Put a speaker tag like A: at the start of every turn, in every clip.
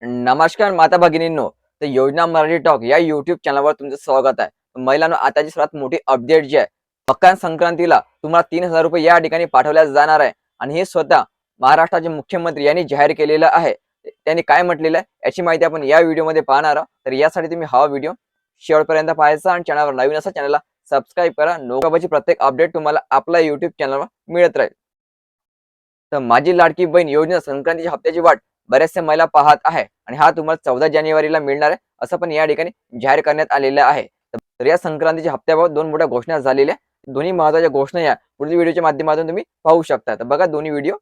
A: नमस्कार माता भगिनींनो, तर योजना मराठी टॉक या यूट्यूब चॅनलवर तुमचं स्वागत आहे. महिलांनो, आताची सर्वात मोठी अपडेट जी आहे, मकर संक्रांतीला तुम्हाला 3,000 रुपये या ठिकाणी पाठवल्या जाणार आहे आणि हे स्वतः महाराष्ट्राचे मुख्यमंत्री यांनी जाहीर केलेलं आहे. त्यांनी काय म्हटलेलं आहे याची माहिती आपण या व्हिडिओमध्ये पाहणार आहोत. तर यासाठी तुम्ही हा व्हिडिओ शेवटपर्यंत पाहायचा आणि चॅनलवर नवीन असा चॅनलला सबस्क्राईब करा. नोकरीची प्रत्येक अपडेट तुम्हाला आपल्या यूट्यूब चॅनलवर मिळत राहील. तर माझी लाडकी बहीण योजना संक्रांतीच्या हप्त्याची वाट बऱ्याचशा महिला पाहत आहे आणि हा तुम्हाला 14 जानेवारीला मिळणार आहे असं पण या ठिकाणी जाहीर करण्यात आलेलं आहे. तर या संक्रांतीच्या हप्त्याबाबत दोन मोठ्या घोषणा झालेल्या दोन्ही महत्त्वाच्या घोषणा या पुढील व्हिडिओच्या माध्यमातून तुम्ही पाहू शकता. तर बघा दोन्ही व्हिडिओ.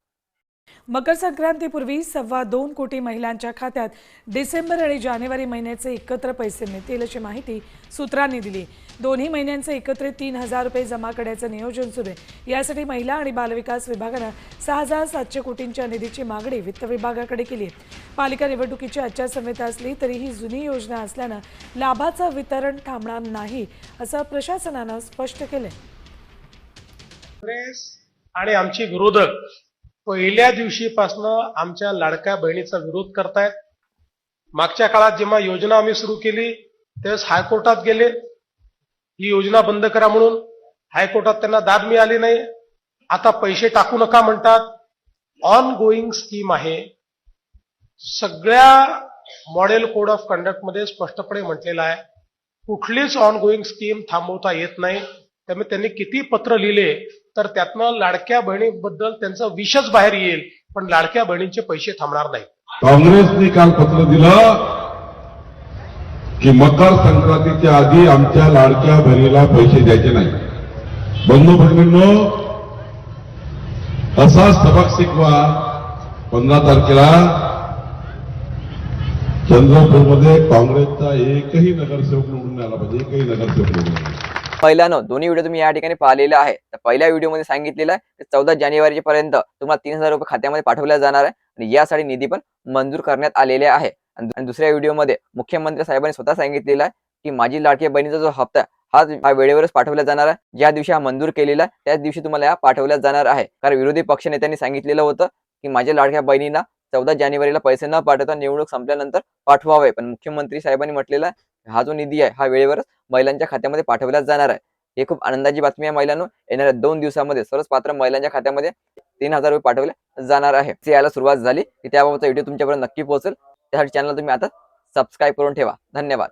B: मकर संक्रांतीपूर्वी 2.25 कोटी महिलांच्या खात्यात डिसेंबर आणि जानेवारी महिन्याचे एकत्र पैसे मिळतील अशी माहिती सूत्रांनी दिली. दोन्ही महिन्यांचे एकत्रित 3,000 रुपये जमा करण्याचं नियोजन सुरू आहे. यासाठी महिला आणि बालविकास विभागानं 6,700 कोटींच्या निधीची मागणी वित्त विभागाकडे केली आहे. पालिका निवडणुकीची आचारसंहिता असली तरी ही जुनी योजना असल्यानं लाभाचं वितरण थांबणार नाही असं प्रशासनानं स्पष्ट केलंय.
C: आणि आमची विरोधक पहिल्या दिवशीपासून आमच्या लाडक्या बहिणीचा विरोध करतायत. मागच्या काळात जेव्हा योजना आम्ही सुरू केली त्यावेळेस हायकोर्टात गेले, ही योजना बंद करा म्हणून. हायकोर्टात त्यांना दाद मिळाली नाही. आता पैसे टाकू नका म्हणतात. ऑन गोईंग स्कीम आहे. सगळ्या मॉडेल कोड ऑफ कंडक्ट मध्ये स्पष्टपणे म्हटलेलं आहे कुठलीच ऑन गोईंग स्कीम थांबवता येत नाही. त्यामुळे त्यांनी किती पत्र लिहिले तर त्यातनं लाडक्या बहिणीबद्दल त्यांचं विषच बाहेर येईल, पण लाडक्या बहिणींचे पैसे थांबणार नाही.
D: काँग्रेसने काल पत्र दिलं की मकर संक्रांतीच्या आधी आमच्या लाडक्या बहिणीला पैसे द्यायचे नाही. बंधू भगिनींनो, असा सबक शिकवा. 15 तारखेला चंद्रपूरमध्ये काँग्रेसचा एकही नगरसेवक निवडून आला पाहिजे. एकही नगरसेवक निवडून.
A: पहिल्यानं दोन्ही व्हिडिओ तुम्ही या ठिकाणी पाहिलेले आहे. तर पहिल्या व्हिडिओमध्ये सांगितलेलं आहे की 14 जानेवारी पर्यंत तुम्हाला 3,000 रुपये खात्यामध्ये पाठवल्या जाणार आहे आणि यासाठी निधी पण मंजूर करण्यात आलेले आहे. आणि दुसऱ्या व्हिडिओमध्ये मुख्यमंत्री साहेबांनी स्वतः सांगितलेलं आहे की माझी लाडकी बहिणीचा जो हप्ता हा वेळेवरच पाठवला जाणार आहे. ज्या दिवशी हा मंजूर केलेला आहे त्याच दिवशी तुम्हाला या पाठवल्या जाणार आहे. कारण विरोधी पक्ष नेत्यांनी सांगितलेलं होतं की माझ्या लाडक्या बहिणींना 14 जानेवारीला पैसे न पाठवता निवडणूक संपल्यानंतर पाठवावे. पण मुख्यमंत्री साहेबांनी म्हटलेलं आहे हा जो निधी आहे हा वेळेवरच महिलांच्या खात्यामध्ये पाठवल्या जाणार आहे. ही खूप आनंदाची बातमी आहे महिलांनो. येणाऱ्या 2 दिवसामध्ये सर्वच पात्र महिलांच्या खात्यामध्ये 3,000 रुपये पाठवले जाणार आहे. यायला सुरुवात झाली की त्याबाबतचा व्हिडिओ तुमच्यापर्यंत नक्की पोहोचेल. त्यासाठी चॅनल तुम्ही आता सबस्क्राईब करून ठेवा. धन्यवाद.